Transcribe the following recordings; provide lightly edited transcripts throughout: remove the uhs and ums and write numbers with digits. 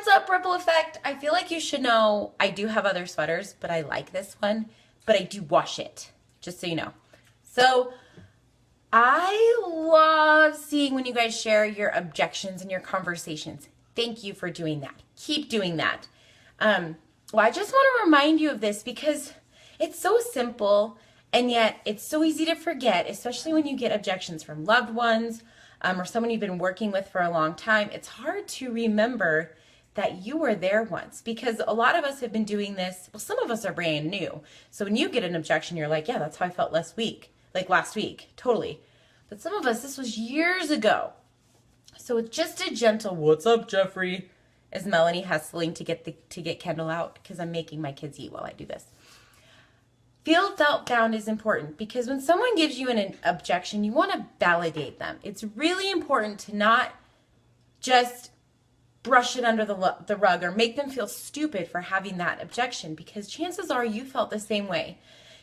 What's up, Ripple Effect? I feel like you should know I do have other sweaters, but I like this one, but I do wash it, just so you know. So I love seeing when you guys share your objections and your conversations. Thank you for doing that. Keep doing that. Well, I just want to remind you of this because it's so simple and yet it's so easy to forget, especially when you get objections from loved ones or someone you've been working with for a long time. It's hard to remember that you were there once, because a lot of us have been doing this. Well, some of us are brand new. So when you get an objection, you're like, yeah, that's how I felt last week. Totally. But some of us, this was years ago. So it's just a gentle, what's up, Jeffrey? As Melanie hustling to get Kendall out, because I'm making my kids eat while I do this. Feel felt found is important, because when someone gives you an objection, you want to validate them. It's really important to not just brush it under the rug or make them feel stupid for having that objection, because chances are you felt the same way.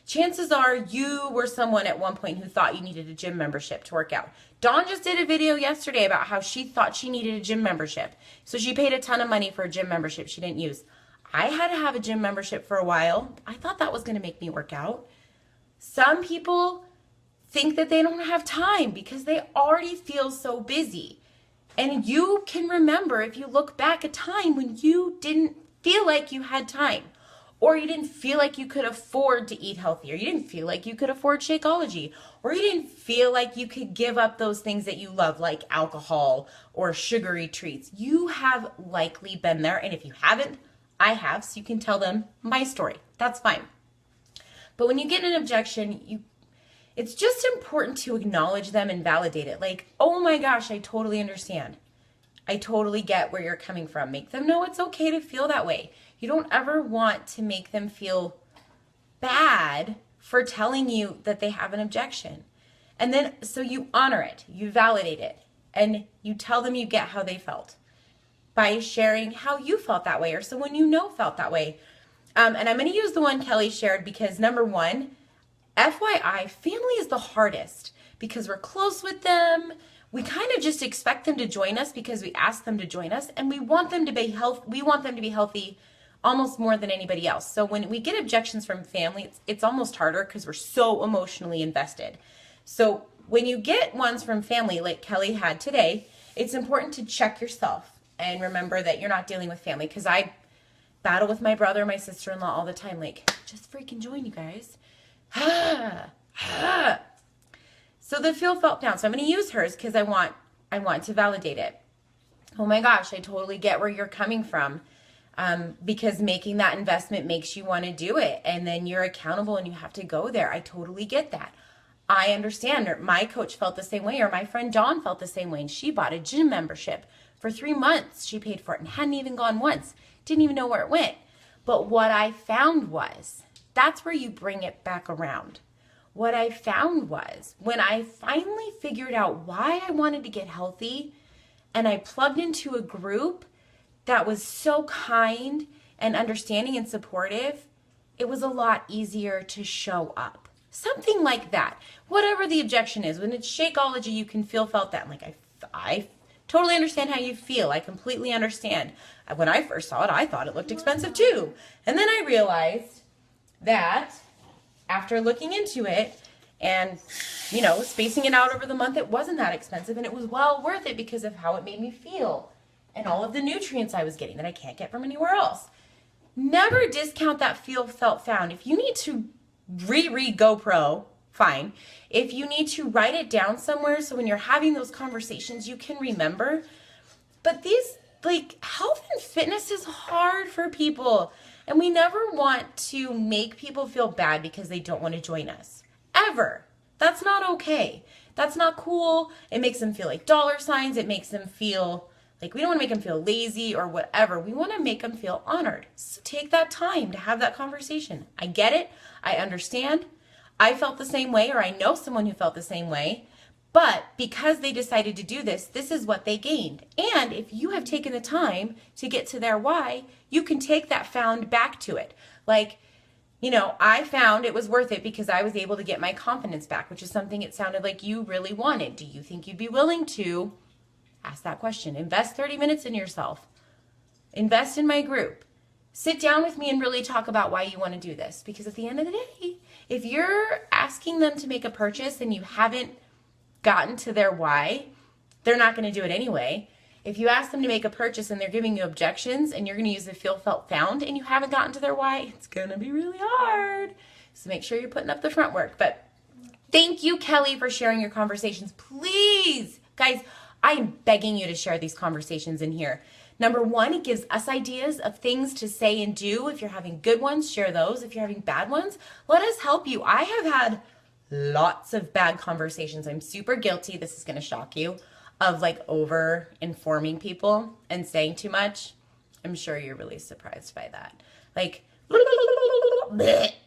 Chances are you were someone at one point who thought you needed a gym membership to work out. Dawn just did a video yesterday about how she thought she needed a gym membership. So she paid a ton of money for a gym membership she didn't use. I had to have a gym membership for a while. I thought that was going to make me work out. Some people think that they don't have time because they already feel so busy. And you can remember, if you look back, a time when you didn't feel like you had time, or you didn't feel like you could afford to eat healthy, or you didn't feel like you could afford Shakeology, or you didn't feel like you could give up those things that you love, like alcohol or sugary treats. You have likely been there, and if you haven't, I have, so you can tell them my story. That's fine. But when you get an objection, it's just important to acknowledge them and validate it. Like, oh my gosh, I totally understand. I totally get where you're coming from. Make them know it's okay to feel that way. You don't ever want to make them feel bad for telling you that they have an objection. And then, so you honor it, you validate it, and you tell them you get how they felt by sharing how you felt that way, or someone you know felt that way. And I'm going to use the one Kelly shared because, number one, FYI, family is the hardest because we're close with them. We kind of just expect them to join us because we ask them to join us, and we want them to be healthy almost more than anybody else. So when we get objections from family, it's almost harder because we're so emotionally invested. So when you get ones from family like Kelly had today, it's important to check yourself and remember that you're not dealing with family, because I battle with my brother, my sister-in-law all the time. Like, just freaking join, you guys. So the feel felt down. So I'm going to use hers because I want to validate it. Oh my gosh, I totally get where you're coming from, because making that investment makes you want to do it, and then you're accountable and you have to go there. I totally get that. I understand. My coach felt the same way, or my friend Dawn felt the same way, and she bought a gym membership for 3 months. She paid for it and hadn't even gone once. Didn't even know where it went. But what I found was, that's where you bring it back around. What I found was, when I finally figured out why I wanted to get healthy, and I plugged into a group that was so kind and understanding and supportive, it was a lot easier to show up. Something like that. Whatever the objection is. When it's Shakeology, you can felt that. Like, I totally understand how you feel. I completely understand. When I first saw it, I thought it looked expensive too. And then I realized that after looking into it and, spacing it out over the month, it wasn't that expensive, and it was well worth it because of how it made me feel and all of the nutrients I was getting that I can't get from anywhere else. Never discount that feel felt found. If you need to reread GoPro, fine. If you need to write it down somewhere so when you're having those conversations you can remember. But health and fitness is hard for people, and we never want to make people feel bad because they don't want to join us. Ever. That's not okay. That's not cool. It makes them feel like dollar signs. It makes them feel like we don't want to make them feel lazy or whatever. We want to make them feel honored. So take that time to have that conversation. I get it. I understand. I felt the same way, or I know someone who felt the same way. But because they decided to do this, this is what they gained. And if you have taken the time to get to their why, you can take that found back to it. Like, I found it was worth it because I was able to get my confidence back, which is something it sounded like you really wanted. Do you think you'd be willing to ask that question? Invest 30 minutes in yourself. invest in my group, sit down with me and really talk about why you want to do this. Because at the end of the day, if you're asking them to make a purchase and you haven't gotten to their why, they're not going to do it anyway. If you ask them to make a purchase and they're giving you objections and you're going to use the feel, felt, found and you haven't gotten to their why, it's going to be really hard. So make sure you're putting up the front work. But thank you, Kelly, for sharing your conversations. Please, guys, I am begging you to share these conversations in here. Number one, it gives us ideas of things to say and do. If you're having good ones, share those. If you're having bad ones, let us help you. I have had lots of bad conversations. I'm super guilty. This is going to shock you. Of like over informing people and saying too much. I'm sure you're really surprised by that. Like,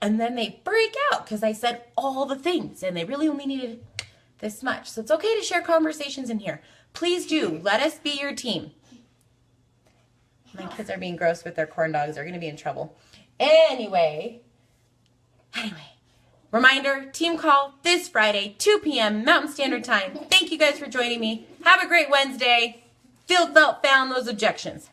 and then they freak out because I said all the things and they really only needed this much. So it's okay to share conversations in here. Please do. Let us be your team. My kids are being gross with their corn dogs. They're going to be in trouble. Anyway. Reminder, team call this Friday, 2 p.m. Mountain Standard Time. Thank you guys for joining me. Have a great Wednesday. Feel, felt, found those objections.